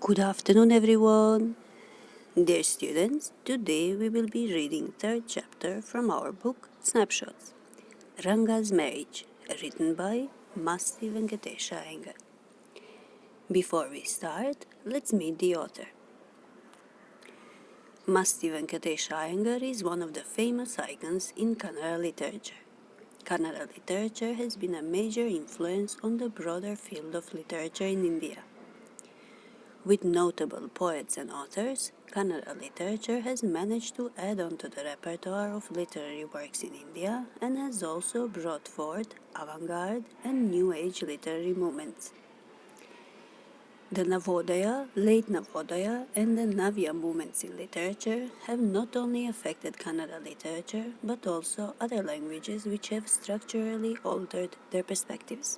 Good afternoon, everyone. Dear students, today we will be reading third chapter from our book Snapshots, Rangas Mage, written by Masti Venkatesha. Before we start, let's meet the author. Masti Venkatesha is one of the famous icons in Kannada literature. Kannada literature has been a major influence on the broader field of literature in India. With notable poets and authors, Kannada literature has managed to add on to the repertoire of literary works in India and has also brought forth avant-garde and New Age literary movements. The Navodaya, late Navodaya, and the Navya movements in literature have not only affected Kannada literature but also other languages which have structurally altered their perspectives.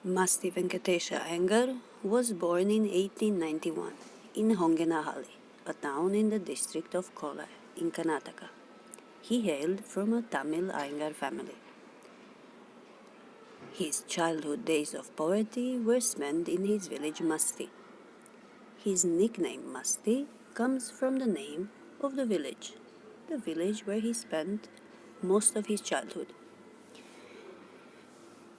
Masti Venkatesha Iyengar was born in 1891 in Hosahali, a town in the district of Kolar in Karnataka. He hailed from a Tamil Iyengar family. His childhood days of poverty were spent in his village Masti. His nickname Masti comes from the name of the village where he spent most of his childhood.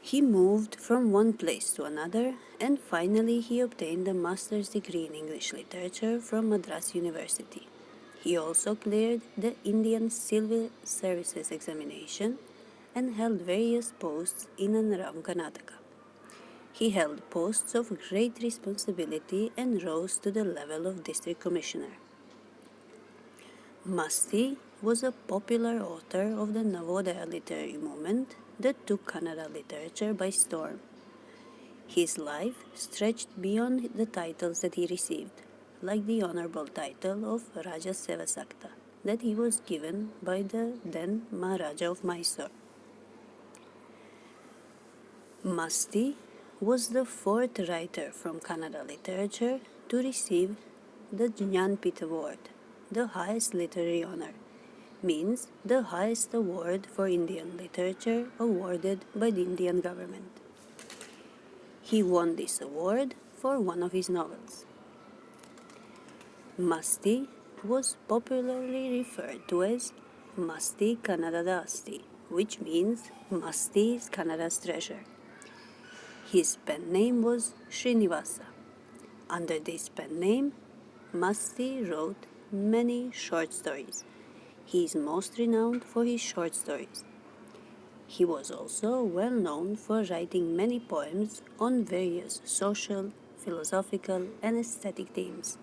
He moved from one place to another and finally he obtained a master's degree in English literature from Madras University. He also cleared the Indian Civil Services examination and held various posts in and around Karnataka. He held posts of great responsibility and rose to the level of district commissioner. Masti was a popular author of the Navodaya literary movement that took Kannada literature by storm. His life stretched beyond the titles that he received, like the honorable title of Raja Sevasakta that he was given by the then Maharaja of Mysore. Masti was the fourth writer from Kannada literature to receive the Jnanpith Award, the highest literary honor, means the highest award for Indian literature awarded by the Indian government. He won this award for one of his novels. Masti was popularly referred to as Masti Kannada Asti, which means Masti is Kannada's treasure. His pen name was Srinivasa. Under this pen name, Masti wrote many short stories. He is most renowned for his short stories. He was also well known for writing many poems on various social, philosophical, and aesthetic themes.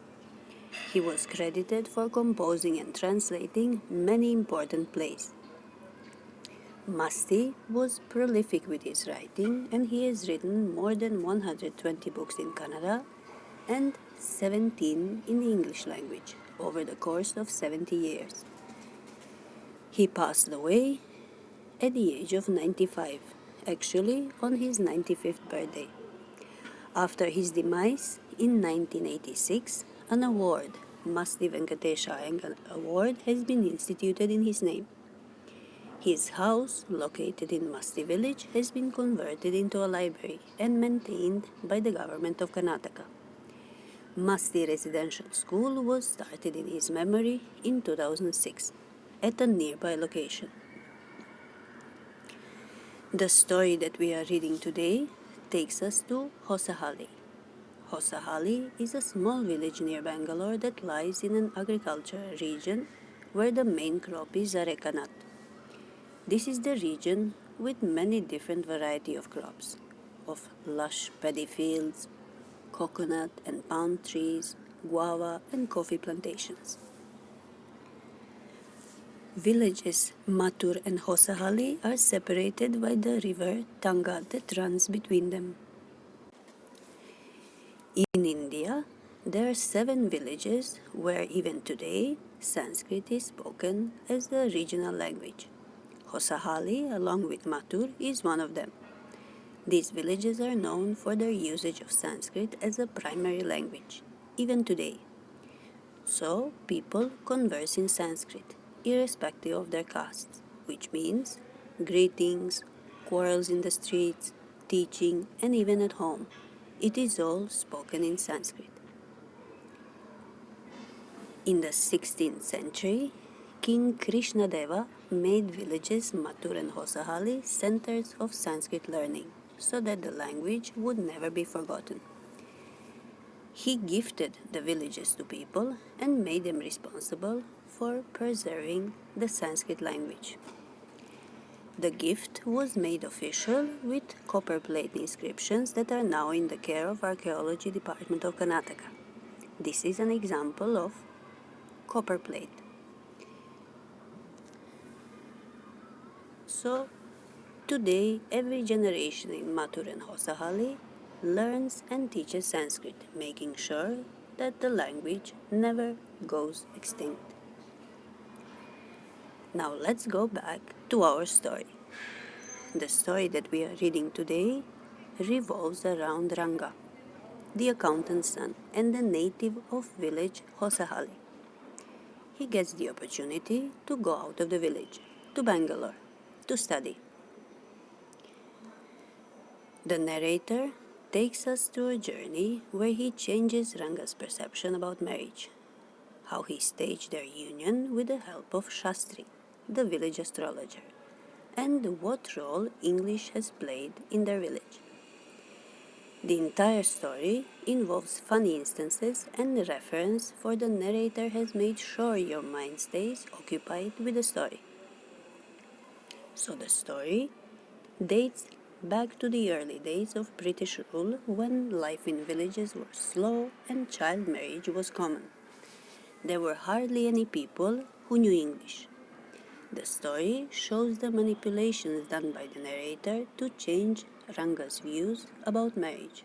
He was credited for composing and translating many important plays. Masti was prolific with his writing and he has written more than 120 books in Kannada and 17 in the English language over the course of 70 years. He passed away at the age of 95, actually on his 95th birthday. After his demise in 1986, an award, Masti Venkatesha Award, has been instituted in his name. His house, located in Masti Village, has been converted into a library and maintained by the government of Karnataka. Masti Residential School was started in his memory in 2006 at a nearby location. The story that we are reading today takes us to Hosahali. Hosahali is a small village near Bangalore that lies in an agricultural region where the main crop is areca nut. This is the region with many different variety of crops, of lush paddy fields, coconut and palm trees, guava and coffee plantations. Villages Mathur and Hosahali are separated by the river Tanga that runs between them. In India, there are 7 villages where even today Sanskrit is spoken as the regional language. Hosahali, along with Mathur, is one of them. These villages are known for their usage of Sanskrit as a primary language, even today. So, people converse in Sanskrit, irrespective of their castes, which means greetings, quarrels in the streets, teaching, and even at home, It is all spoken in Sanskrit. In the 16th century, King Krishnadeva made villages Mathur and Hosahali centers of Sanskrit learning, so that the language would never be forgotten. He gifted the villages to people and made them responsible for preserving the Sanskrit language. The gift was made official with copper plate inscriptions that are now in the care of Archaeology Department of Karnataka. This is an example of copper plate. So, today every generation in Mathur and Hosahali learns and teaches Sanskrit, making sure that the language never goes extinct. Now let's go back to our story. The story that we are reading today revolves around Ranga, the accountant's son and the native of village Hosahali. He gets the opportunity to go out of the village, to Bangalore, to study. The narrator takes us through a journey where he changes Ranga's perception about marriage, how he staged their union with the help of Shastri, the village astrologer, and what role English has played in their village. The entire story involves funny instances and reference, for the narrator has made sure your mind stays occupied with the story. So the story dates back to the early days of British rule, when life in villages was slow and child marriage was common. There were hardly any people who knew English. The story shows the manipulations done by the narrator to change Ranga's views about marriage.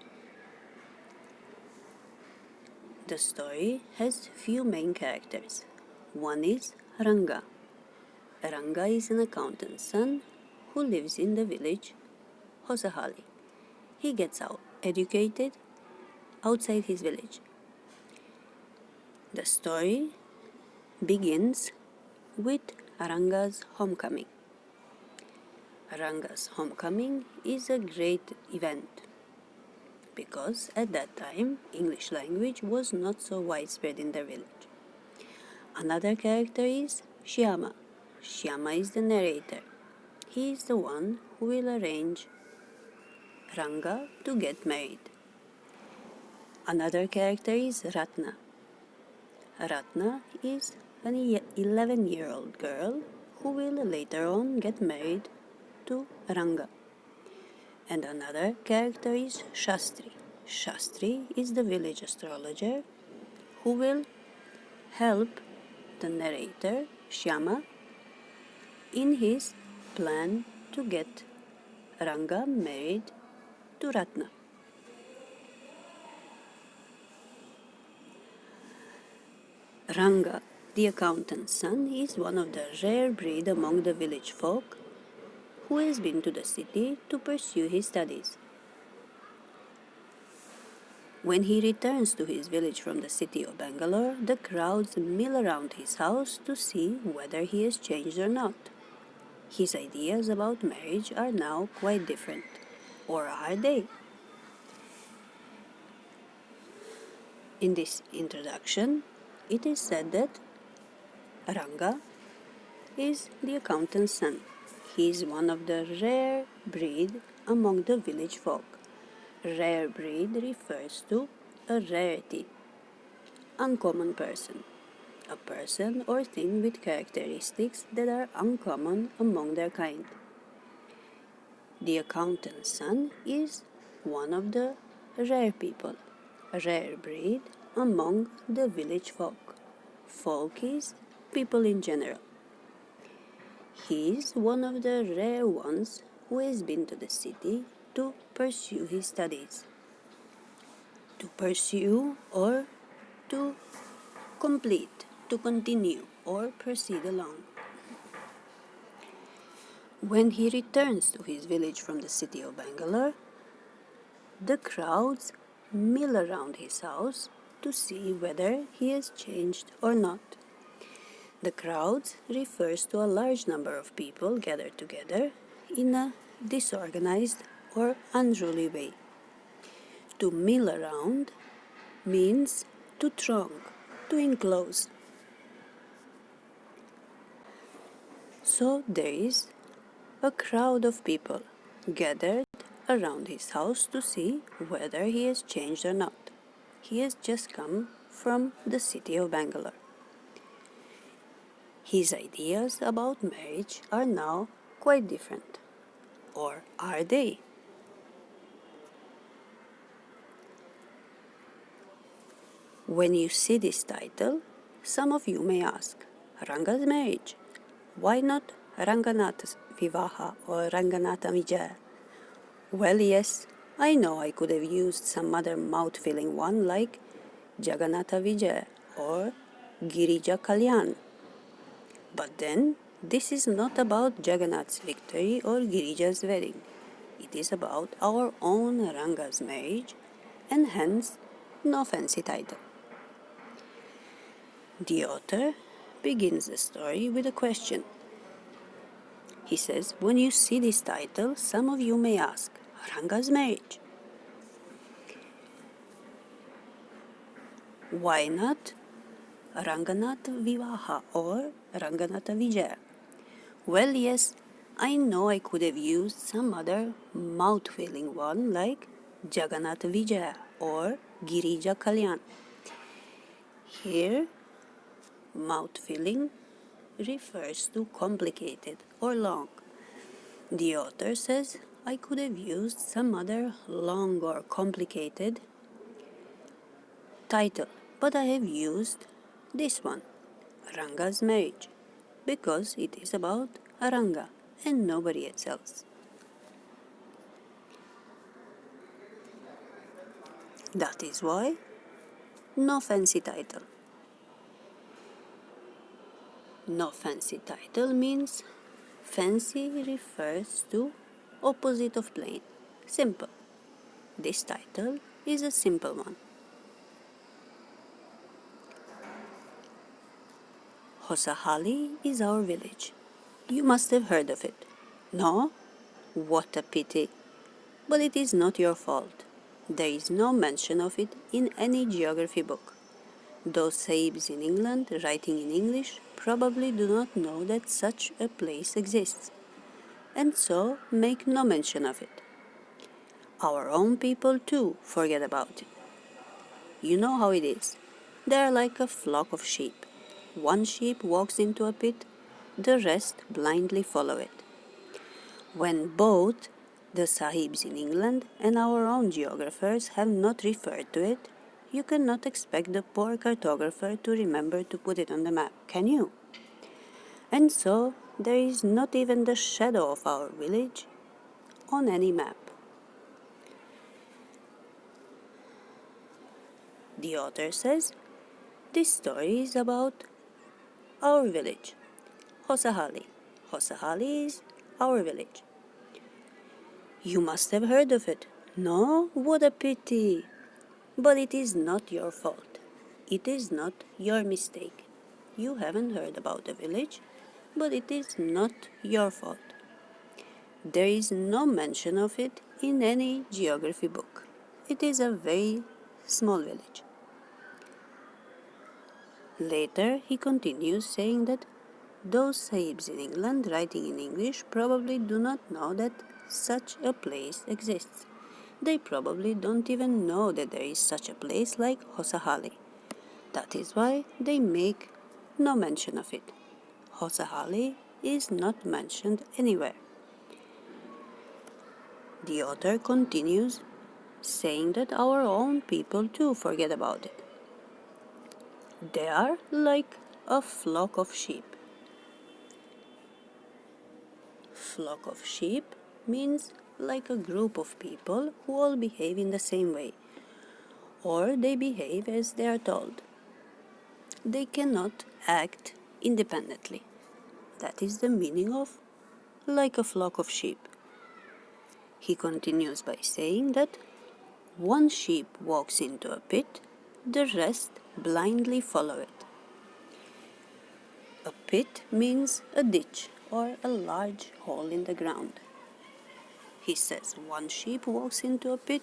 The story has few main characters. One is Ranga. Ranga is an accountant's son who lives in the village Hosahali. He gets educated outside his village. The story begins with Ranga's homecoming. Ranga's homecoming is a great event because at that time English language was not so widespread in their village. Another character is Shyama. Shyama is the narrator. He is the one who will arrange Ranga to get married. Another character is Ratna. Ratna is an 11-year-old girl who will later on get married to Ranga. And another character is Shastri. Shastri is the village astrologer who will help the narrator, Shyama, in his plan to get Ranga married to Ratna. Ranga, the accountant's son, is one of the rare breed among the village folk who has been to the city to pursue his studies. When he returns to his village from the city of Bangalore, the crowds mill around his house to see whether he has changed or not. His ideas about marriage are now quite different. Or are they? In this introduction, it is said that Ranga is the accountant's son. He is one of the rare breed among the village folk. Rare breed refers to a rarity, uncommon person, a person or thing with characteristics that are uncommon among their kind. The accountant's son is one of the rare people, a rare breed among the village folk. Folk is people in general. He is one of the rare ones who has been to the city to pursue his studies. To pursue or to complete, to continue or proceed along. When he returns to his village from the city of Bangalore, the crowds mill around his house to see whether he has changed or not. The crowds refers to a large number of people gathered together in a disorganized or unruly way. To mill around means to throng, to enclose. So there is a crowd of people gathered around his house to see whether he has changed or not. He has just come from the city of Bangalore. His ideas about marriage are now quite different. Or are they? When you see this title, some of you may ask, Rangas Marriage? Why not Ranganatha Vivaha or Ranganatha Vijaya? Well, yes, I know I could have used some other mouth-filling one like Jagannatha Vijaya or Girija Kalyan. But then, this is not about Jagannath's victory or Girija's wedding. It is about our own Ranga's marriage, and hence, no fancy title. The author begins the story with a question. He says, when you see this title, some of you may ask, Ranga's marriage? Why not Ranganatha Vivaha or Ranganatha Vijaya? Well, yes, I know I could have used some other mouth-filling one like Jagannatha Vijaya or Girija Kalyan. Here, mouth-filling refers to complicated or long. The author says I could have used some other long or complicated title, but I have used this one, Ranga's marriage, because it is about a Ranga and nobody else. That is why no fancy title. No fancy title means fancy refers to opposite of plain, simple. This title is a simple one. Hosahali is our village. You must have heard of it. No? What a pity. But it is not your fault. There is no mention of it in any geography book. Those sahibs in England writing in English probably do not know that such a place exists, and so make no mention of it. Our own people too forget about it. You know how it is. They are like a flock of sheep. One sheep walks into a pit, the rest blindly follow it. When both the sahibs in England and our own geographers have not referred to it, you cannot expect the poor cartographer to remember to put it on the map, can you? And so there is not even the shadow of our village on any map. The author says, this story is about our village, Hosahali. Hosahali is our village. You must have heard of it. No? What a pity. But it is not your fault. It is not your mistake. You haven't heard about the village, but it is not your fault. There is no mention of it in any geography book. It is a very small village. Later, he continues saying that those sahibs in England writing in English probably do not know that such a place exists. They probably don't even know that there is such a place like Hosahali. That is why they make no mention of it. Hosahali is not mentioned anywhere. The author continues saying that our own people too forget about it. They are like a flock of sheep. Flock of sheep means like a group of people who all behave in the same way, or they behave as they are told. They cannot act independently. That is the meaning of like a flock of sheep. He continues by saying that one sheep walks into a pit, the rest blindly follow it. A pit means a ditch or a large hole in the ground. He says one sheep walks into a pit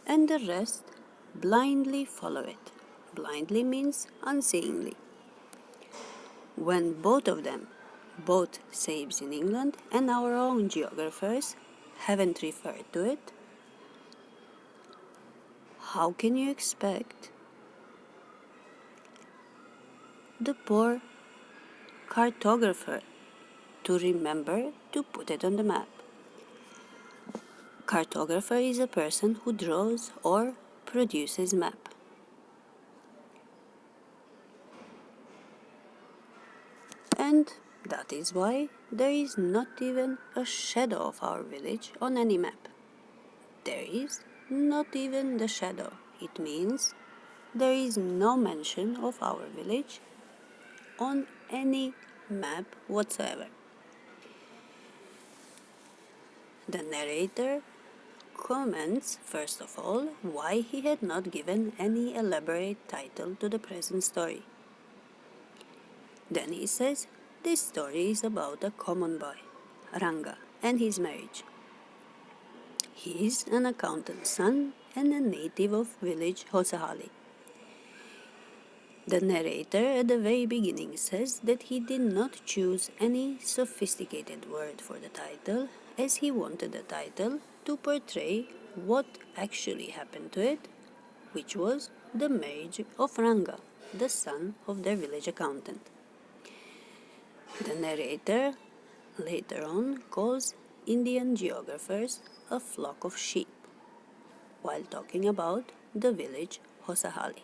and the rest blindly follow it. Blindly means unseeingly. When both of them, both saves in England and our own geographers, haven't referred to it, how can you expect the poor cartographer to remember to put it on the map? Cartographer is a person who draws or produces map. And that is why there is not even a shadow of our village on any map. There is not even the shadow. It means there is no mention of our village on any map whatsoever. The narrator comments, first of all, why he had not given any elaborate title to the present story. Then he says, this story is about a common boy, Ranga, and his marriage. He is an accountant's son and a native of village Hosahali. The narrator at the very beginning says that he did not choose any sophisticated word for the title, as he wanted the title to portray what actually happened to it, which was the marriage of Ranga, the son of their village accountant. The narrator later on calls Indian geographers a flock of sheep, while talking about the village Hosahali.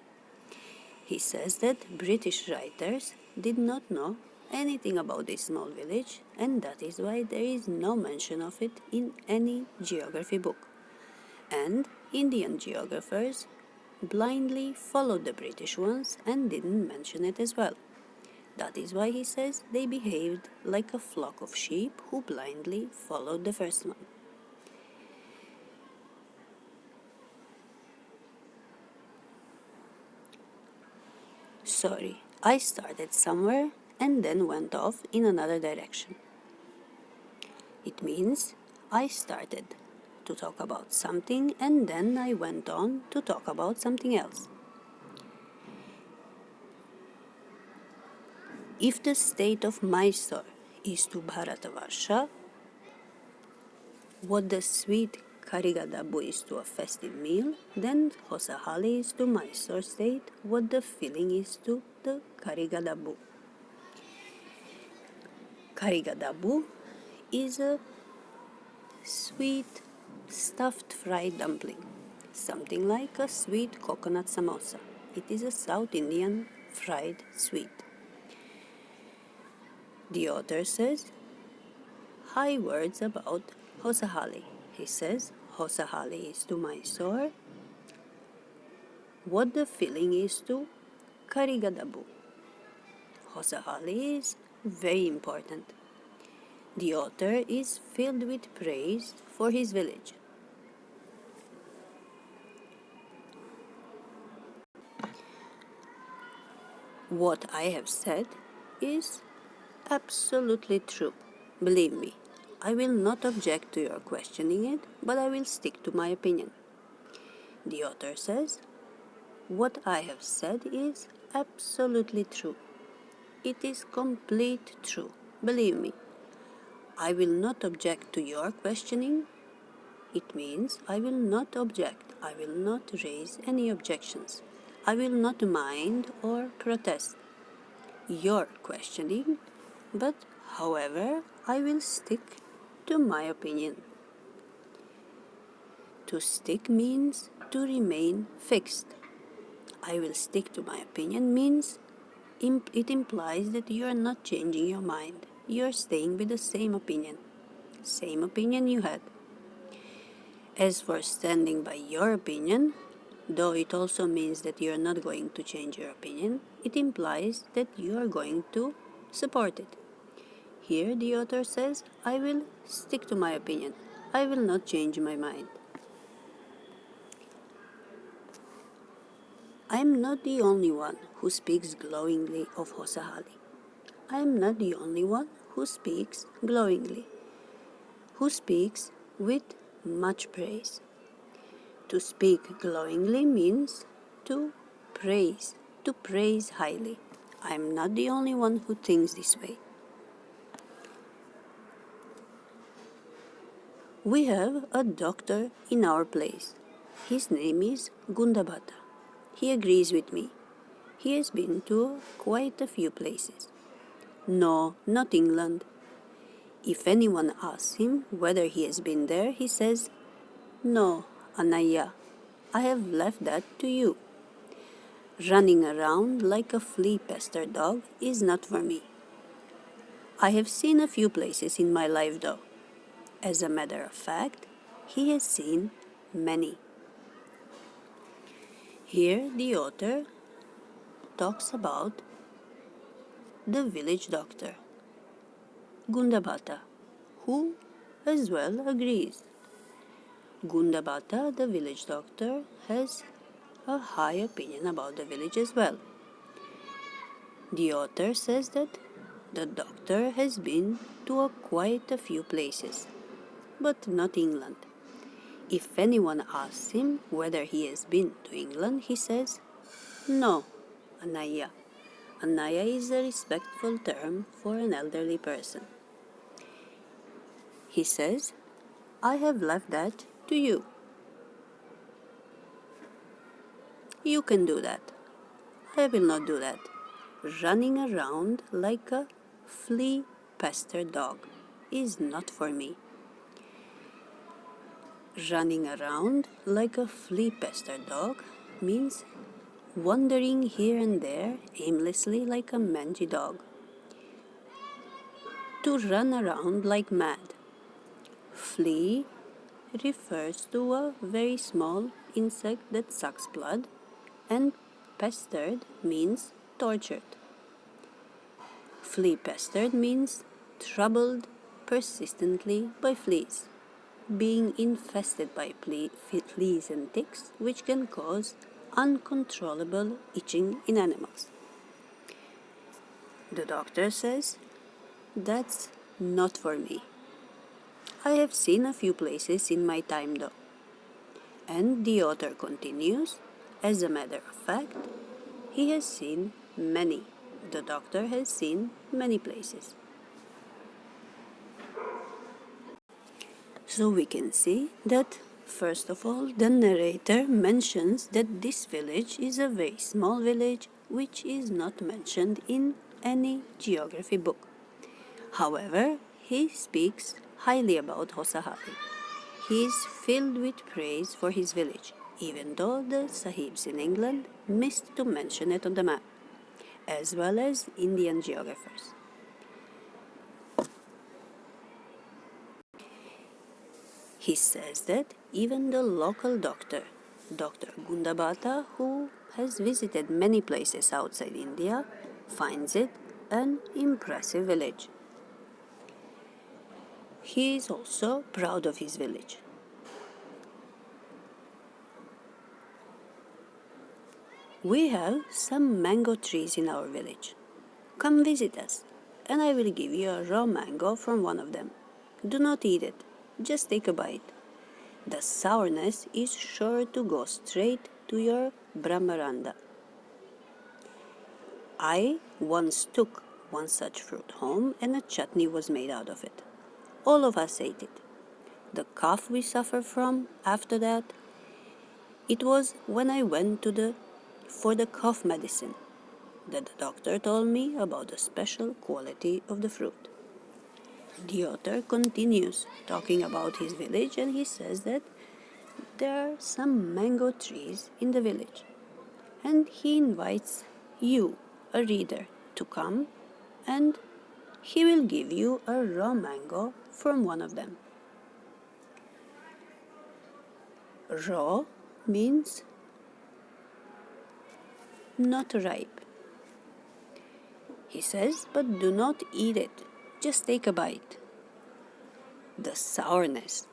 He says that British writers did not know anything about this small village, and that is why there is no mention of it in any geography book. And Indian geographers blindly followed the British ones and didn't mention it as well. That is why he says they behaved like a flock of sheep who blindly followed the first one. Sorry, I started somewhere and then went off in another direction. It means I started to talk about something and then I went on to talk about something else. If the state of Mysore is to Bharatavarsha, what the sweet Karigadabu is to a festive meal, then Hosahali is to Mysore state what the filling is to the Karigadabu. Karigadabu is a sweet stuffed fried dumpling, something like a sweet coconut samosa. It is a South Indian fried sweet. The author says high words about Hosahali. He says Hosahali is to Mysore what the filling is to Karigadabu. Hosahali is very important. The author is filled with praise for his village. What I have said is absolutely true. Believe me, I will not object to your questioning it, but I will stick to my opinion. The author says, what I have said is absolutely true. It is complete true. Believe me, I will not object to your questioning. It means I will not object. I will not raise any objections. I will not mind or protest your questioning, but however, I will stick to my opinion. To stick means to remain fixed. I will stick to my opinion means it implies that you are not changing your mind. You are staying with the same opinion you had. As for standing by your opinion, though it also means that you are not going to change your opinion, it implies that you are going to support it. Here the author says, I will stick to my opinion. I will not change my mind. I am not the only one who speaks glowingly of Hosahali. I am not the only one who speaks glowingly, who speaks with much praise. To speak glowingly means to praise highly. I'm not the only one who thinks this way. We have a doctor in our place. His name is Gundabata. He agrees with me. He has been to quite a few places. No, not England. If anyone asks him whether he has been there, he says, "No, Anaya, I have left that to you. Running around like a flea-pestered dog is not for me. I have seen a few places in my life though." As a matter of fact, he has seen many. Here the author talks about the village doctor, Gundabata, who as well agrees. Gundabata, the village doctor, has a high opinion about the village as well. The author says that the doctor has been to quite a few places, but not England. If anyone asks him whether he has been to England, he says, "No, Anaya." Anaya is a respectful term for an elderly person. He says, "I have left that to you. You can do that. I will not do that. Running around like a flea-pestered dog is not for me." Running around like a flea-pestered dog means wandering here and there aimlessly like a mangy dog. To run around like mad. Flea refers to a very small insect that sucks blood, and pestered means tortured. Flea pestered means troubled persistently by fleas, being infested by fleas and ticks, which can cause uncontrollable itching in animals. The doctor says, "That's not for me. I have seen a few places in my time though." And the author continues, "As a matter of fact, he has seen many. The doctor has seen many places." So we can see that, first of all, the narrator mentions that this village is a very small village which is not mentioned in any geography book. However, he speaks highly about Hosahali. He is filled with praise for his village, even though the Sahibs in England missed to mention it on the map, as well as Indian geographers. He says that even the local doctor, Dr. Gundabata, who has visited many places outside India, finds it an impressive village. He is also proud of his village. "We have some mango trees in our village. Come visit us, and I will give you a raw mango from one of them. Do not eat it, just take a bite. The sourness is sure to go straight to your brahmaranda." I once took one such fruit home, and a chutney was made out of it. All of us ate it. The cough we suffered from after that, it was when I went for the cough medicine that the doctor told me about the special quality of the fruit. The author continues talking about his village, and he says that there are some mango trees in the village, and he invites you, a reader, to come, and he will give you a raw mango from one of them. Raw means not ripe. He says, "But do not eat it, just take a bite." The sourness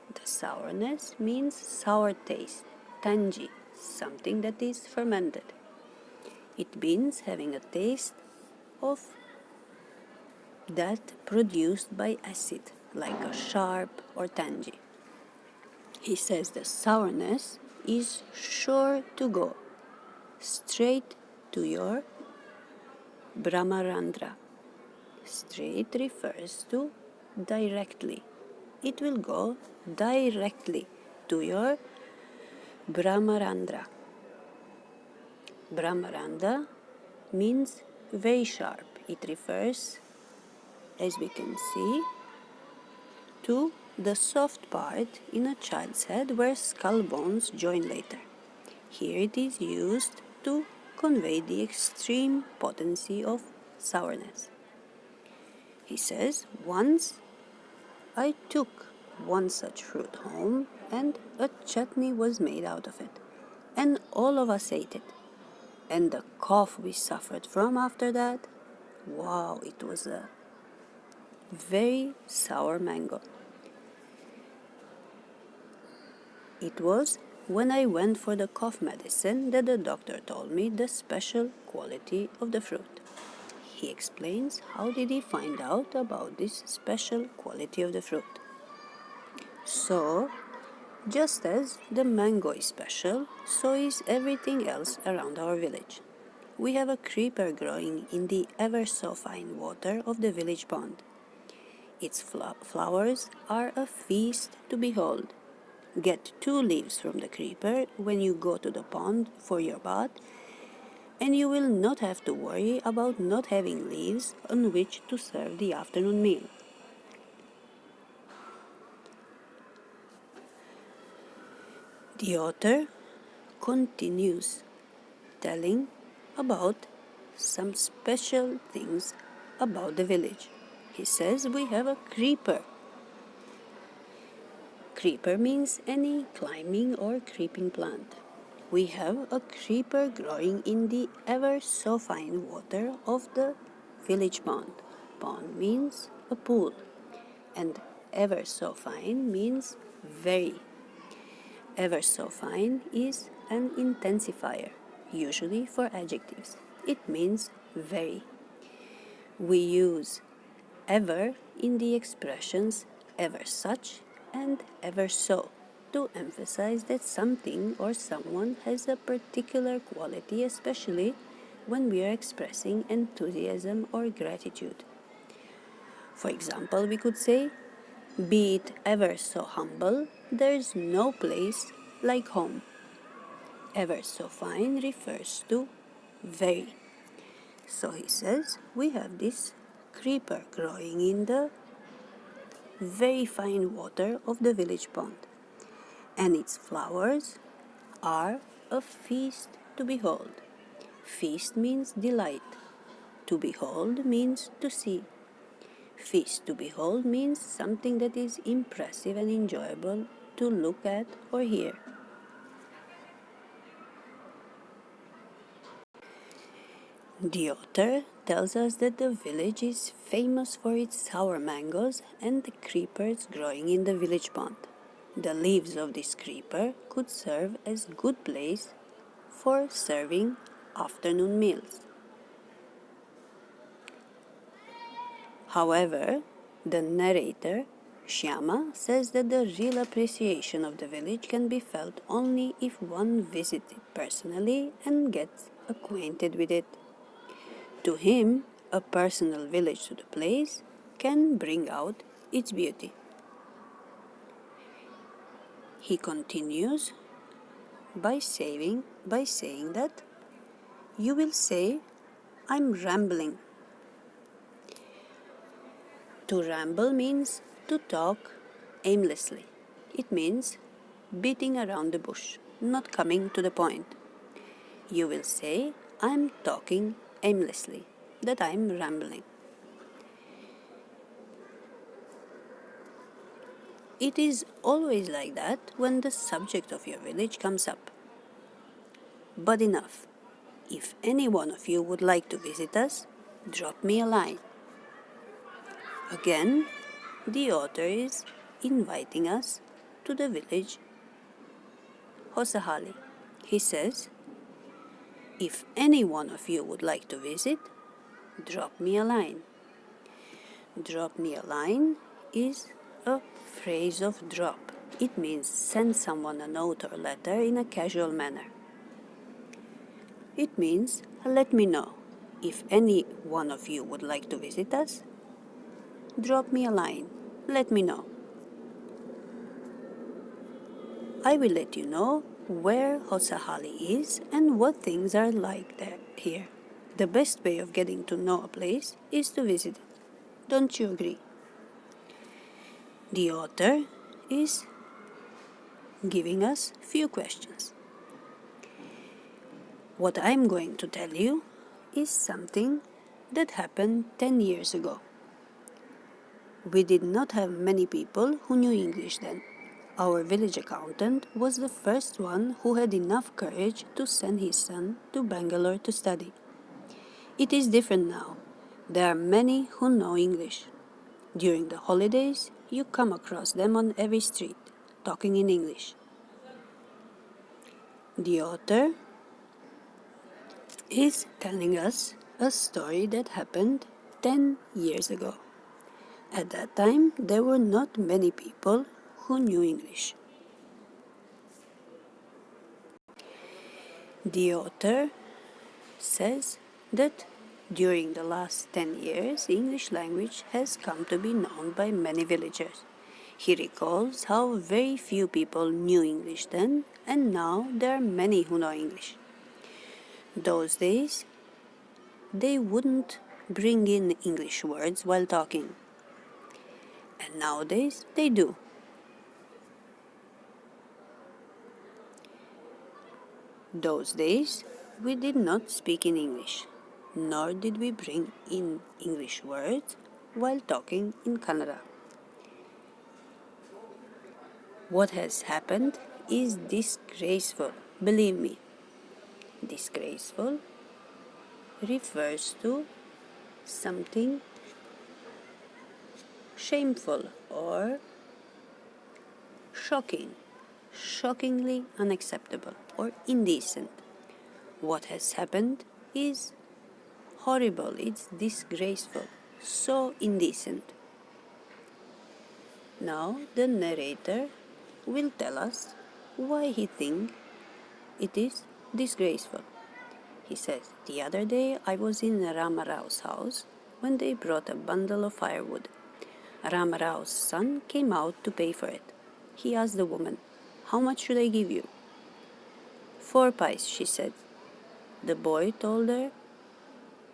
means sour taste, tangy, something that is fermented. It means having a taste of that produced by acid, like a sharp or tangy. He says the sourness is sure to go straight to your Brahmarandra. Straight refers to directly. It will go directly to your Brahmarandra. Brahmarandra means very sharp. It refers, as we can see, to the soft part in a child's head where skull bones join later. Here it is used to convey the extreme potency of sourness. He says, once I took one such fruit home and a chutney was made out of it, and all of us ate it. And the cough we suffered from after that, wow, it was a very sour mango. It was when I went for the cough medicine that the doctor told me the special quality of the fruit. He explains how did he find out about this special quality of the fruit. So, just as the mango is special, so is everything else around our village. We have a creeper growing in the ever so fine water of the village pond. Its flowers are a feast to behold. Get 2 leaves from the creeper when you go to the pond for your bath, and you will not have to worry about not having leaves on which to serve the afternoon meal. The author continues telling about some special things about the village. He says we have a creeper. Creeper means any climbing or creeping plant. We have a creeper growing in the ever so fine water of the village pond. Pond means a pool, and ever so fine means very. Ever so fine is an intensifier, usually for adjectives. It means very. We use ever in the expressions ever such and ever so to emphasize that something or someone has a particular quality, especially when we are expressing enthusiasm or gratitude. For example, we could say, be it ever so humble, there's no place like home. Ever so fine refers to very. So he says, we have this creeper growing in the very fine water of the village pond, and its flowers are a feast to behold. Feast means delight. To behold means to see. Feast to behold means something that is impressive and enjoyable to look at or hear. The author tells us that the village is famous for its sour mangoes and the creepers growing in the village pond. The leaves of this creeper could serve as good place for serving afternoon meals. However, the narrator, Shyama, says that the real appreciation of the village can be felt only if one visits it personally and gets acquainted with it. To him, a personal village to the place can bring out its beauty. He continues by saying that you will say, I'm rambling. To ramble means to talk aimlessly. It means beating around the bush, not coming to the point. You will say, I'm talking aimlessly, that I'm rambling. It is always like that when the subject of your village comes up. But enough. If any one of you would like to visit us, drop me a line. Again, the author is inviting us to the village Hosahali. He says, if any one of you would like to visit, drop me a line. Drop me a line is a phrase of drop. It means send someone a note or letter in a casual manner. It means let me know. If any one of you would like to visit us, drop me a line. Let me know. I will let you know where Hosahali is and what things are like here. The best way of getting to know a place is to visit it. Don't you agree? The author is giving us few questions. What I'm going to tell you is something that happened 10 years ago. We did not have many people who knew English then. Our village accountant was the first one who had enough courage to send his son to Bangalore to study. It is different now. There are many who know English. During the holidays, you come across them on every street, talking in English. The author is telling us a story that happened 10 years ago. At that time, there were not many people who knew English. The author says that during the last 10 years, English language has come to be known by many villagers. He recalls how very few people knew English then, and now there are many who know English. Those days, they wouldn't bring in English words while talking. And nowadays, they do. Those days, we did not speak in English, nor did we bring in English words while talking in Kannada. What has happened is disgraceful, believe me. Disgraceful refers to something shameful or shocking, shockingly unacceptable or indecent. What has happened is horrible, it's disgraceful, so indecent. Now the narrator will tell us why he thinks it is disgraceful. He says, the other day I was in Ramarao's house when they brought a bundle of firewood. Ramarao's son came out to pay for it. He asked the woman, how much should I give you? 4 pice, she said. The boy told her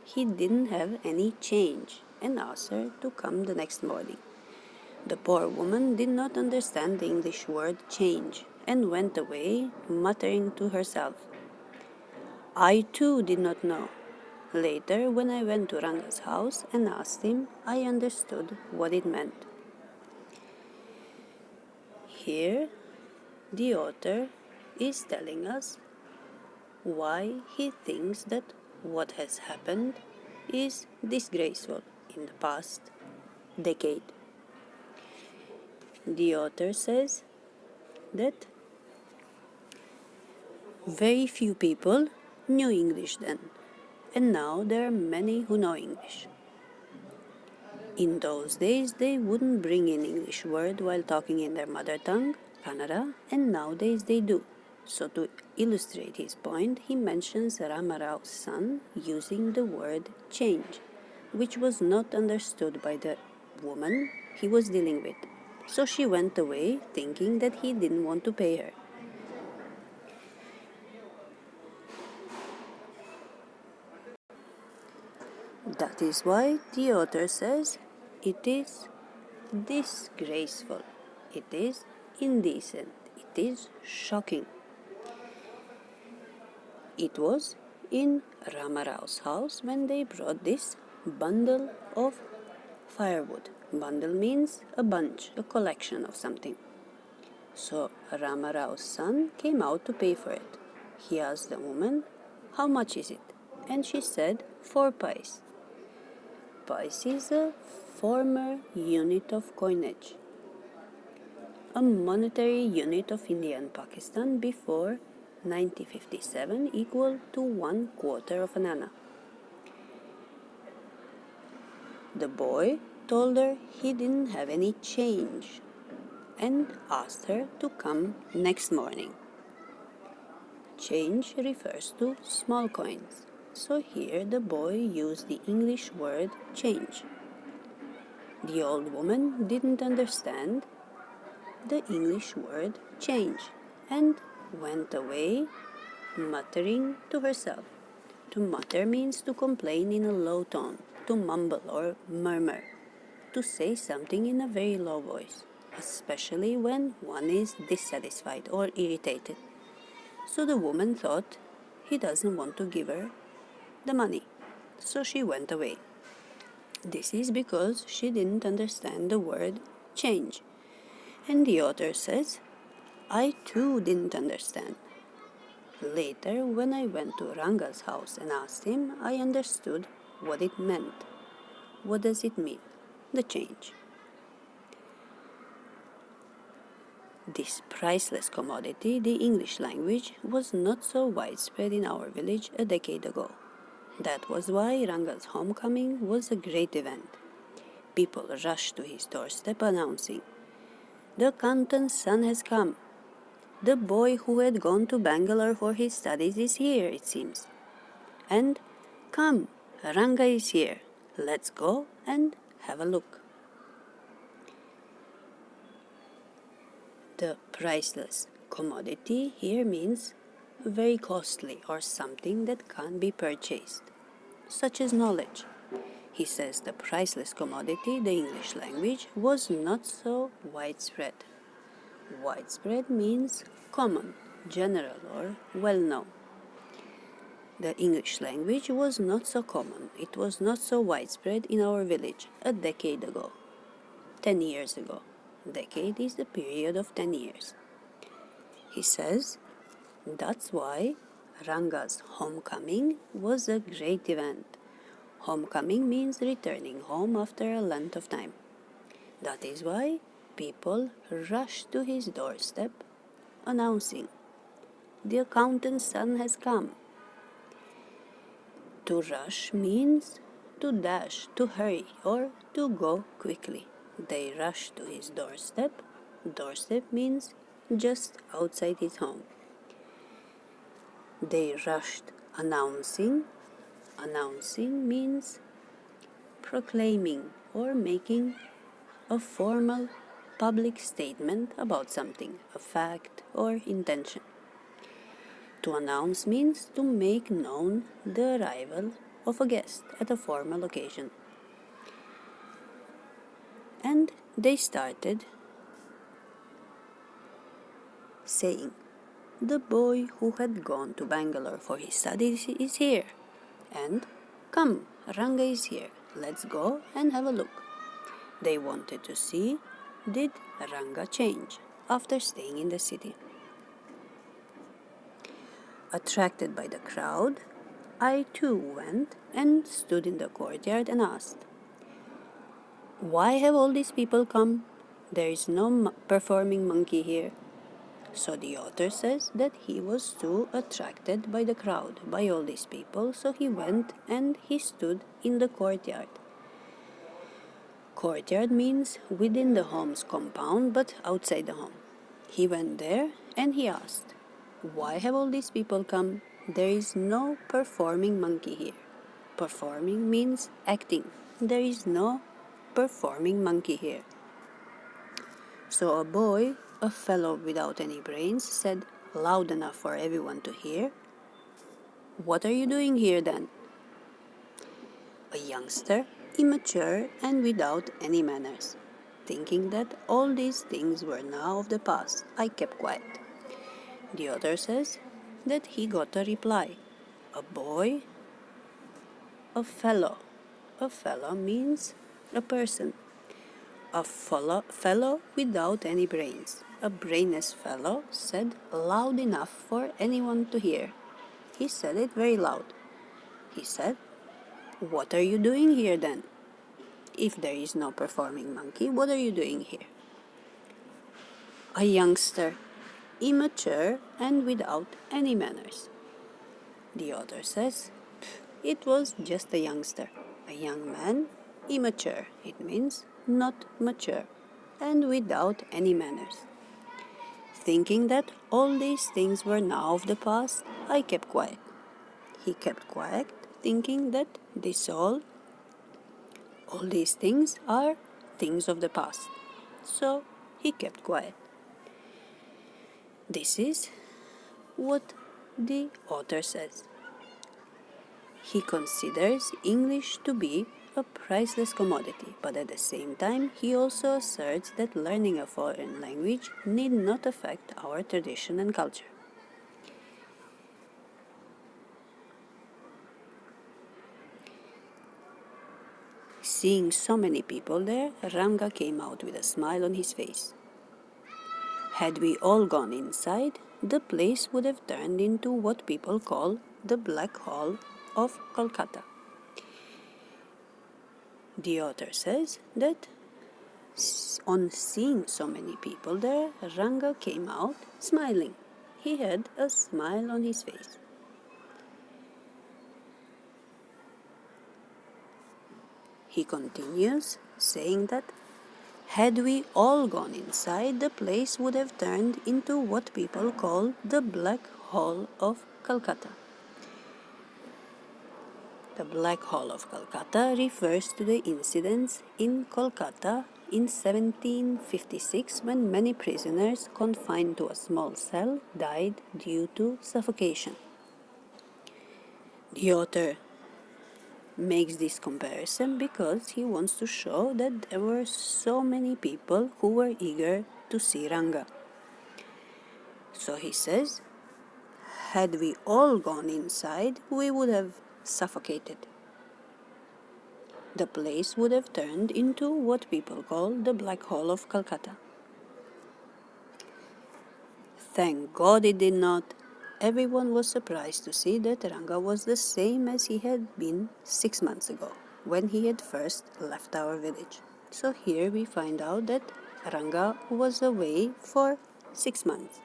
he didn't have any change and asked her to come the next morning. The poor woman did not understand the English word change and went away muttering to herself. I too did not know. Later, when I went to Ranga's house and asked him, I understood what it meant. Here, the author is telling us why he thinks that what has happened is disgraceful in the past decade. The author says that very few people knew English then, and now there are many who know English. In those days, they wouldn't bring in English word while talking in their mother tongue, Kannada, and nowadays they do. So to illustrate his point, he mentions Ramarao's son using the word change, which was not understood by the woman he was dealing with. So she went away thinking that he didn't want to pay her. That is why the author says it is disgraceful, it is indecent, it is shocking. It was in Ramarao's house when they brought this bundle of firewood. Bundle means a bunch, a collection of something. So Ramarao's son came out to pay for it. He asked the woman, how much is it? And she said, 4 pice. Pice is a former unit of coinage, a monetary unit of India and Pakistan before 1957 equal to 1/4 of an anna. The boy told her he didn't have any change. and asked her to come next morning. Change refers to small coins, so here the boy used the English word change. The old woman didn't understand the English word change and went away muttering to herself. To mutter means to complain in a low tone, to mumble or murmur, to say something in a very low voice, especially when one is dissatisfied or irritated. So the woman thought he doesn't want to give her the money, so she went away. This is because she didn't understand the word change. And the author says, I too didn't understand. Later, when I went to Ranga's house and asked him, I understood what it meant. What does it mean? The change. This priceless commodity, the English language, was not so widespread in our village a decade ago. That was why Ranga's homecoming was a great event. People rushed to his doorstep announcing, The Canton's son has come. The boy who had gone to Bangalore for his studies is here, it seems. And, come, Ranga is here. Let's go and have a look. The priceless commodity here means very costly or something that can't be purchased, such as knowledge. He says the priceless commodity, the English language, was not so widespread. Widespread means common, general, or well-known. The English language was not so common, it was not so widespread in our village a decade ago, 10 years ago. Decade is the period of 10 years. He says, that's why Ranga's homecoming was a great event. Homecoming means returning home after a length of time. That is why people rushed to his doorstep announcing, the accountant's son has come. To rush means to dash, to hurry, or to go quickly. They rushed to his doorstep. Doorstep means just outside his home. They rushed announcing. Announcing means proclaiming or making a formal public statement about something, a fact or intention. To announce means to make known the arrival of a guest at a formal occasion. And they started saying, the boy who had gone to Bangalore for his studies is here. And, come, Ranga is here. Let's go and have a look. They wanted to see, did Ranga change after staying in the city? Attracted by the crowd, I too went and stood in the courtyard and asked, why have all these people come? There is no performing monkey here. So the author says that he was too attracted by the crowd, by all these people, so he went and he stood in the courtyard. Courtyard means within the home's compound but outside the home. He went there and he asked, why have all these people come? There is no performing monkey here. Performing means acting. There is no performing monkey here. So a boy, a fellow without any brains, said loud enough for everyone to hear, what are you doing here then? A youngster, immature and without any manners. Thinking that all these things were now of the past, I kept quiet. The author says that he got a reply. A boy, a fellow. A fellow means a person. A fellow without any brains. A brainless fellow said loud enough for anyone to hear. He said it very loud. He said, what are you doing here then? If there is no performing monkey, what are you doing here? A youngster, immature and without any manners. The author says, it was just a youngster. A young man, immature. It means not mature. and without any manners. Thinking that all these things were now of the past, I kept quiet. He kept quiet, thinking that all these things are things of the past. So he kept quiet. This is what the author says. He considers English to be a priceless commodity, but at the same time, he also asserts that learning a foreign language need not affect our tradition and culture. Seeing so many people there, Ranga came out with a smile on his face. Had we all gone inside, the place would have turned into what people call the Black Hole of Calcutta. The author says that on seeing so many people there, Ranga came out smiling. He had a smile on his face. He continues, saying that had we all gone inside, the place would have turned into what people call the Black Hole of Calcutta. The Black Hole of Calcutta refers to the incidents in Kolkata in 1756 when many prisoners confined to a small cell died due to suffocation. The author makes this comparison because he wants to show that there were so many people who were eager to see Ranga. So he says, had we all gone inside, we would have suffocated. The place would have turned into what people call the Black Hole of Calcutta. Thank God it did not. Everyone was surprised to see that Ranga was the same as he had been 6 months ago, when he had first left our village. So here we find out that Ranga was away for 6 months.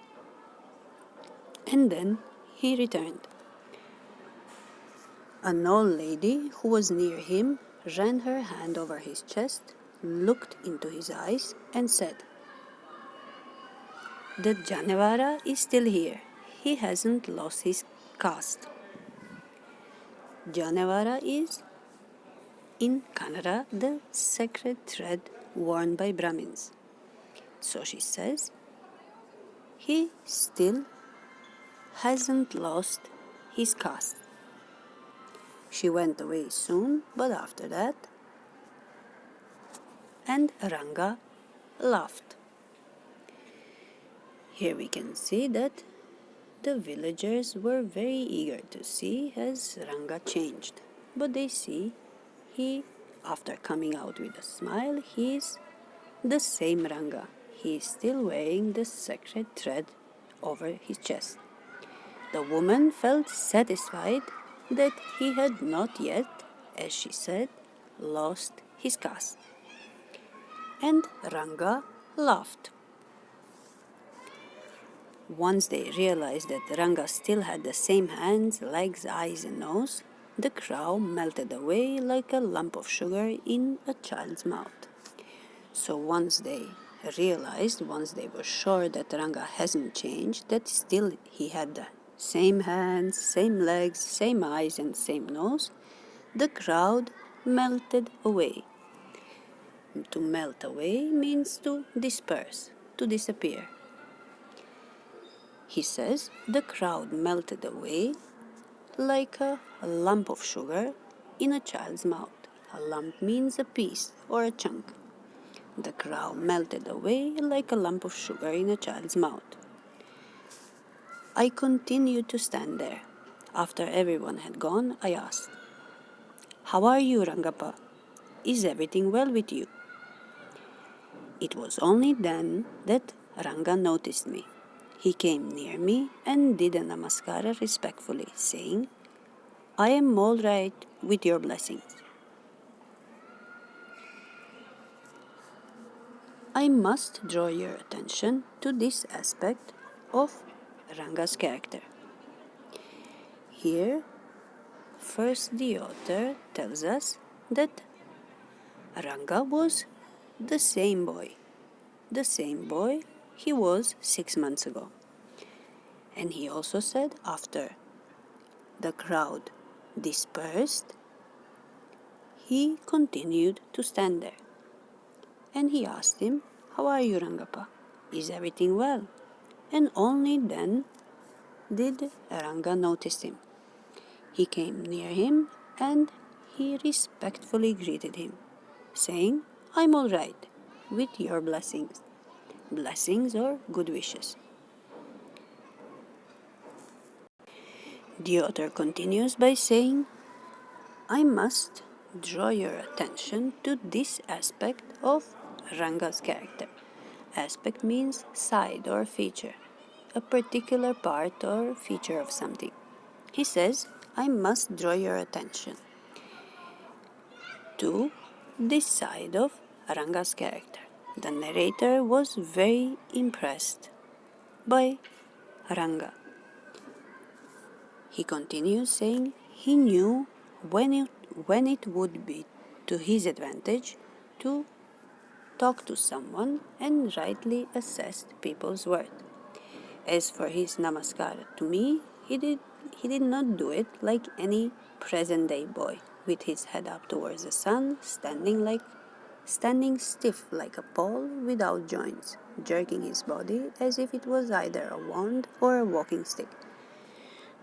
And then he returned. An old lady who was near him ran her hand over his chest, looked into his eyes, and said, "The Janavara is still here. He hasn't lost his caste." Janavara is, in Kannada, the sacred thread worn by Brahmins. So she says, he still hasn't lost his caste. She went away soon, but after that, and Ranga laughed. Here we can see that the villagers were very eager to see as Ranga changed, but they see after coming out with a smile, he is the same Ranga. He is still wearing the sacred thread over his chest. The woman felt satisfied that he had not yet, as she said, lost his caste. And Ranga laughed. Once they realized that Ranga still had the same hands, legs, eyes, and nose, the crowd melted away like a lump of sugar in a child's mouth. So once they were sure that Ranga hasn't changed, that still he had the same hands, same legs, same eyes, and same nose, the crowd melted away. To melt away means to disperse, to disappear. He says the crowd melted away like a lump of sugar in a child's mouth. A lump means a piece or a chunk. The crowd melted away like a lump of sugar in a child's mouth. I continued to stand there. After everyone had gone, I asked, "How are you, Rangappa? Is everything well with you?" It was only then that Ranga noticed me. He came near me and did a namaskara respectfully, saying, "I am all right with your blessings." I must draw your attention to this aspect of Ranga's character. Here, first the author tells us that Ranga was the same boy. the same boy he was 6 months ago. And he also said after the crowd dispersed, he continued to stand there. And he asked him, "How are you, Rangappa? Is everything well?" And only then did Ranga notice him. He came near him and he respectfully greeted him, saying, "I'm all right, with your blessings." Blessings or good wishes. The author continues by saying, "I must draw your attention to this aspect of Ranga's character." Aspect means side or feature, a particular part or feature of something. He says, "I must draw your attention to this side of Ranga's character." The narrator was very impressed by Ranga. He continues saying he knew when it would be to his advantage to talk to someone and rightly assess people's worth. As for his namaskar to me, he did not do it like any present day boy, with his head up towards the sun, standing stiff like a pole without joints, jerking his body as if it was either a wand or a walking stick.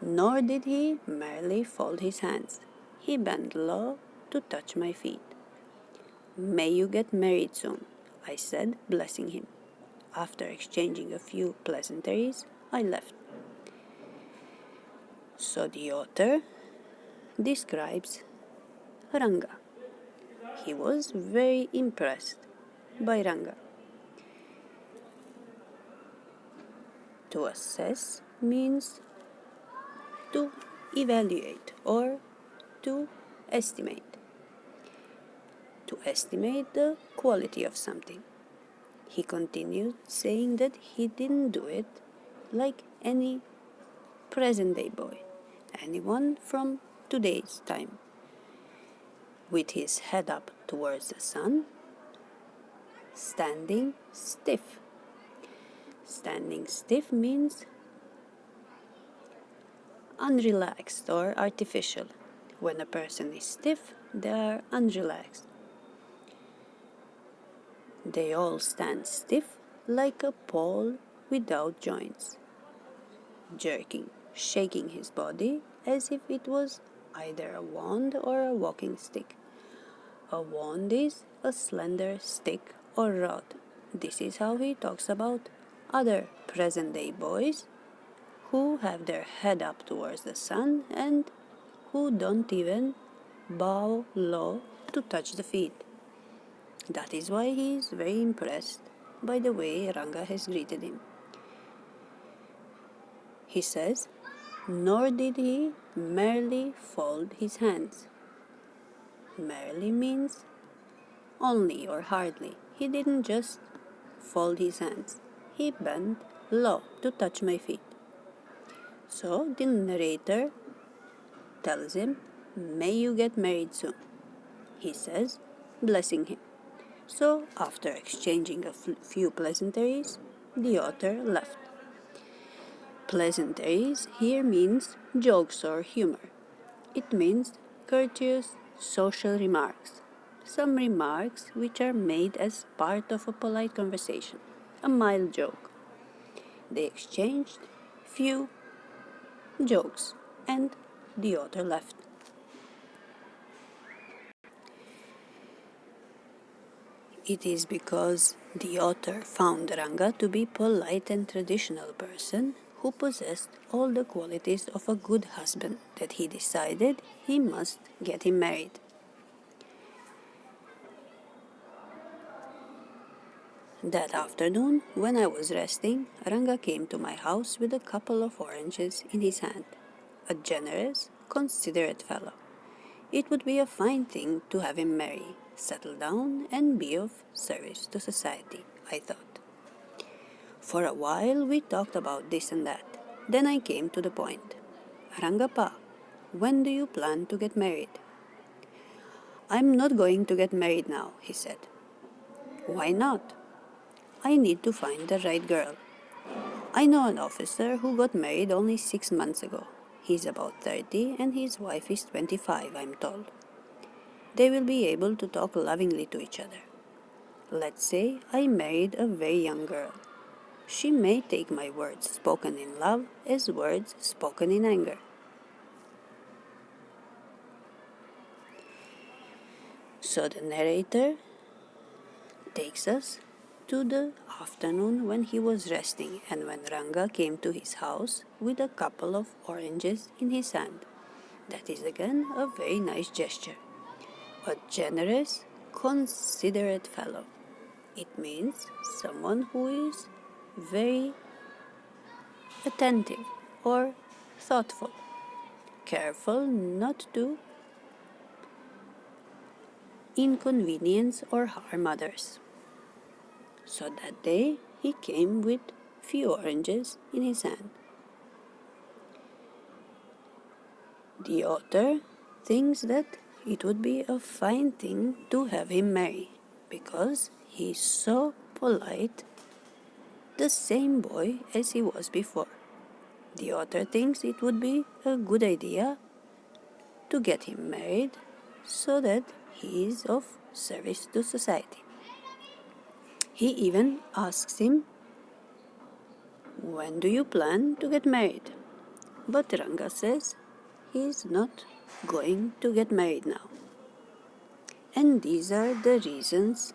Nor did he merely fold his hands. He bent low to touch my feet. "May you get married soon," I said, blessing him. After exchanging a few pleasantries, I left. So the author describes Ranga. He was very impressed by Ranga. To assess means to evaluate or to estimate. To estimate the quality of something. He continued saying that he didn't do it like any present day boy, anyone from today's time, with his head up towards the sun, standing stiff. Standing stiff means unrelaxed or artificial. When a person is stiff, they are unrelaxed. They all stand stiff like a pole without joints, jerking, shaking his body as if it was either a wand or a walking stick. A wand is a slender stick or rod. This is how he talks about other present day boys who have their head up towards the sun and who don't even bow low to touch the feet. That is why he is very impressed by the way Ranga has greeted him. He says, "Nor did he merely fold his hands." Merely means only or hardly. He didn't just fold his hands. He bent low to touch my feet. So the narrator tells him, "May you get married soon," he says, blessing him. So after exchanging a few pleasantries, the author left. Pleasantries here means jokes or humor. It means courteous social remarks. Some remarks which are made as part of a polite conversation, a mild joke. They exchanged few jokes and the author left. It is because the author found Ranga to be polite and traditional person who possessed all the qualities of a good husband that he decided he must get him married. That afternoon, when I was resting, Ranga came to my house with a couple of oranges in his hand. A generous, considerate fellow. It would be a fine thing to have him marry, settle down, and be of service to society, I thought. For a while we talked about this and that. Then I came to the point. "Rangappa, when do you plan to get married?" "I'm not going to get married now," he said. "Why not?" I need to find the right girl. I know an officer who got married only 6 months ago. He's about 30 and his wife is 25, I'm told. They will be able to talk lovingly to each other. Let's say I married a very young girl. She may take my words spoken in love as words spoken in anger. So the narrator takes us to the afternoon when he was resting and when Ranga came to his house with a couple of oranges in his hand. That is again a very nice gesture. A generous, considerate fellow. It means someone who is very attentive or thoughtful, careful not to inconvenience or harm others. So that day he came with few oranges in his hand. The author thinks that it would be a fine thing to have him marry because he is so polite, the same boy as he was before. The author thinks it would be a good idea to get him married so that he is of service to society. He even asks him, "When do you plan to get married?" But Ranga says he is not going to get married now. And these are the reasons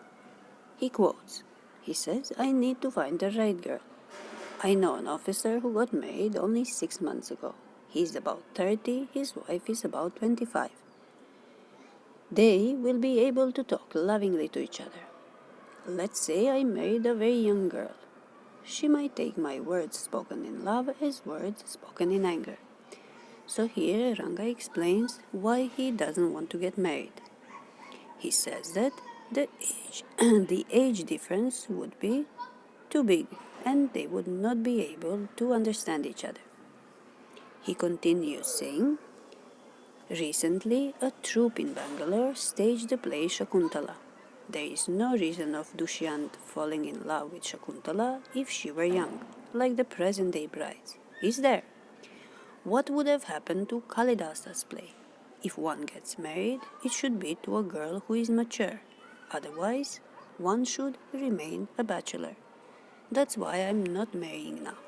he quotes. He says, "I need to find the right girl. I know an officer who got married only 6 months ago. He's about 30, his wife is about 25. They will be able to talk lovingly to each other. Let's say I married a very young girl. She might take my words spoken in love as words spoken in anger." So here Ranga explains why he doesn't want to get married. He says that the age difference would be too big and they would not be able to understand each other. He continues saying, "Recently, a troupe in Bangalore staged the play Shakuntala. There is no reason of Dushyant falling in love with Shakuntala if she were young, like the present-day brides. Is there? What would have happened to Kalidasa's play? If one gets married, it should be to a girl who is mature. Otherwise, one should remain a bachelor. That's why I'm not marrying now."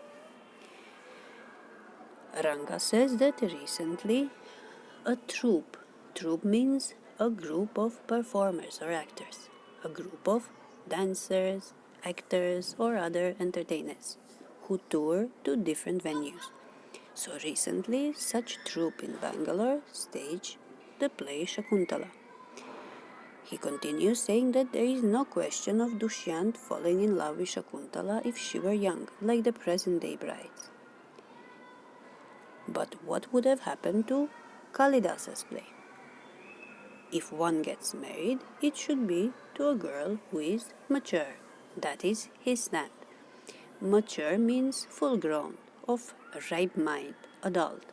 Ranga says that recently a troupe. Troupe means a group of performers or actors, a group of dancers, actors, or other entertainers who tour to different venues. So recently, such troupe in Bangalore staged the play Shakuntala. He continues saying that there is no question of Dushyant falling in love with Shakuntala if she were young, like the present-day brides. But what would have happened to Kalidasa's play? If one gets married, it should be to a girl who is mature. That is his stand. Mature means full grown, of ripe mind, adult.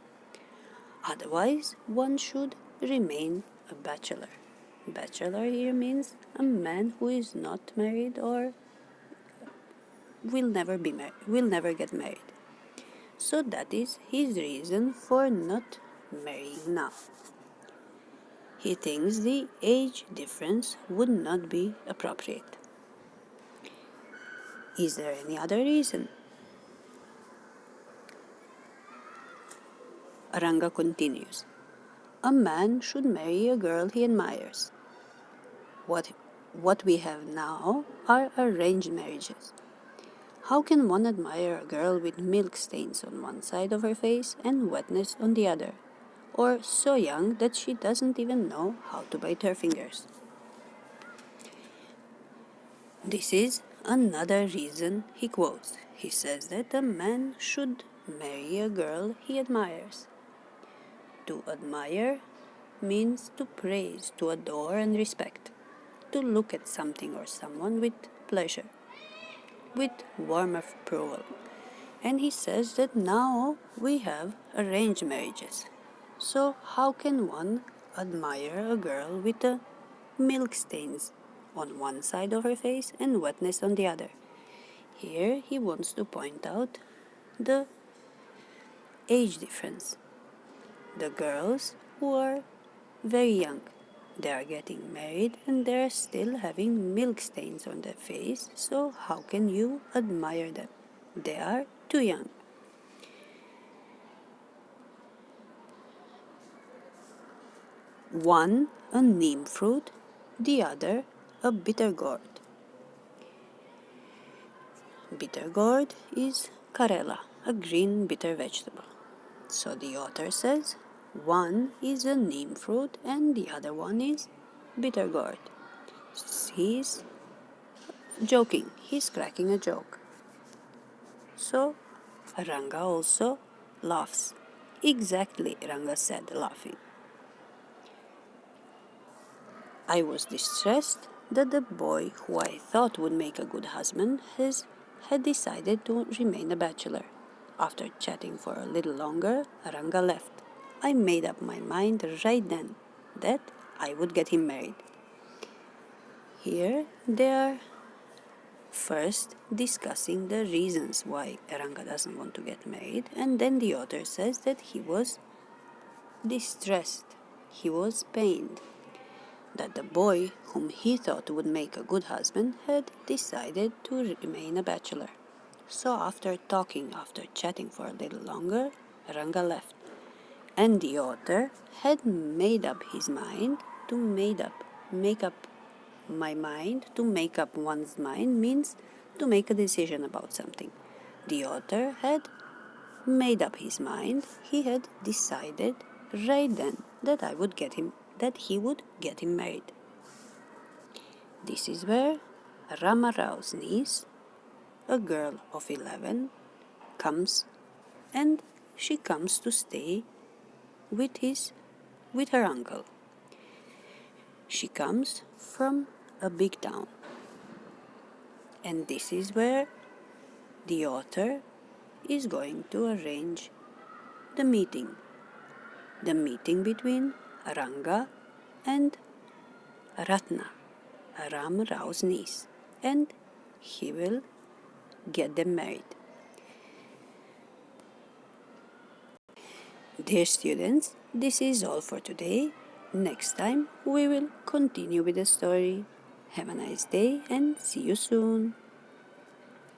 Otherwise, one should remain a bachelor. Bachelor here means a man who is not married or will never get married. So that is his reason for not marrying now. He thinks the age difference would not be appropriate. Is there any other reason? Ranga continues. A man should marry a girl he admires. What we have now are arranged marriages. How can one admire a girl with milk stains on one side of her face and wetness on the other, or so young that she doesn't even know how to bite her fingers? This is another reason he quotes. He says that a man should marry a girl he admires. To admire means to praise, to adore and respect, to look at something or someone with pleasure, with warm approval. And he says that now we have arranged marriages. So how can one admire a girl with the milk stains on one side of her face and wetness on the other? Here he wants to point out the age difference. The girls who are very young, they are getting married and they are still having milk stains on their face, so how can you admire them? They are too young. One a neem fruit, the other a bitter gourd. Bitter gourd is karela, a green bitter vegetable. So the author says one is a neem fruit and the other one is bitter gourd. He's joking, he's cracking a joke. So Ranga also laughs. Exactly, Ranga said, laughing. I was distressed that the boy who I thought would make a good husband had decided to remain a bachelor. After chatting for a little longer, Ranga left. I made up my mind right then that I would get him married. Here they are first discussing the reasons why Ranga doesn't want to get married, and then the author says that he was distressed, he was pained that the boy whom he thought would make a good husband had decided to remain a bachelor. So after chatting for a little longer, Ranga left. And the author had made up his mind to make up one's mind means to make a decision about something. The author had made up his mind, he had decided right then that he would get him married. This is where Rama Rao's niece, a girl of 11, comes, and she comes to stay with her uncle. She comes from a big town. And this is where the author is going to arrange the meeting between Ranga and Ratna, Ram Rao's niece, and he will get them married. Dear students, this is all for today. Next time we will continue with the story. Have a nice day and see you soon.